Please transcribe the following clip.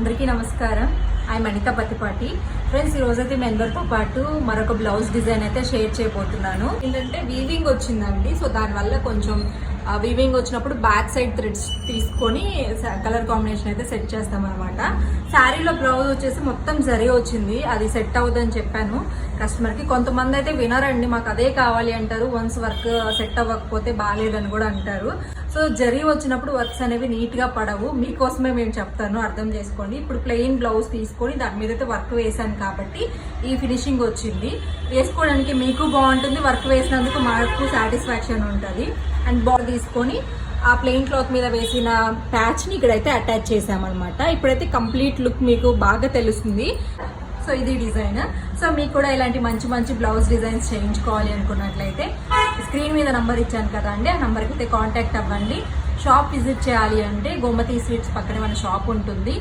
అందరికీ నమస్కారం. I'm Anitha Pattipati. Friends, ఈ రోజైతే మీ అందరితో పాటు మరొక బ్లౌజ్ డిజైన్ అయితే షేర్ చేయబోతున్నాను. ఏంటంటే వీవింగ్ వచ్చిందండి. సో దానివల్ల కొంచెం వీవింగ్ వచ్చినప్పుడు బ్యాక్ సైడ్ థ్రెడ్స్ తీసుకొని కలర్ కాంబినేషన్ అయితే సెట్ చేస్తాం అనమాట. శారీలో బ్లౌజ్ వచ్చేసి మొత్తం జరీ వచ్చింది. అది సెట్ అవుతుందని చెప్పాను కస్టమర్కి. కొంతమంది అయితే వినరండి, మాకు అదే కావాలి అంటారు. వన్స్ వర్క్ సెట్ అవ్వకపోతే బాగాలేదని కూడా అంటారు. సో జరీ వచ్చినప్పుడు వర్క్స్ అనేవి నీట్గా పడవు. మీకోసమే మేము చెప్తాను, అర్థం చేసుకోండి. ఇప్పుడు ప్లెయిన్ బ్లౌజ్ తీసుకొని దాని మీద అయితే వర్క్ వేసాను కాబట్టి ఈ ఫినిషింగ్ వచ్చింది. వేసుకోవడానికి మీకు బాగుంటుంది, వర్క్ వేసినందుకు మాకు సాటిస్ఫాక్షన్ ఉంటుంది. అండ్ బాల్ తీసుకొని ఆ ప్లెయిన్ క్లాత్ మీద వేసిన ప్యాచ్ని ఇక్కడైతే అటాచ్ చేసామన్నమాట. ఇప్పుడైతే కంప్లీట్ లుక్ మీకు బాగా తెలుస్తుంది. సో ఇది డిజైన్. సో మీకు కూడా ఇలాంటి మంచి మంచి బ్లౌజ్ డిజైన్స్ చేయించుకోవాలి అనుకున్నట్లయితే స్క్రీన్ మీద నంబర్ ఇచ్చాను కదా అండి, ఆ నంబర్కి అయితే కాంటాక్ట్ అవ్వండి. షాప్ విజిట్ చేయాలి అంటే గోమతి స్వీట్స్ పక్కనే మన షాప్ ఉంటుంది.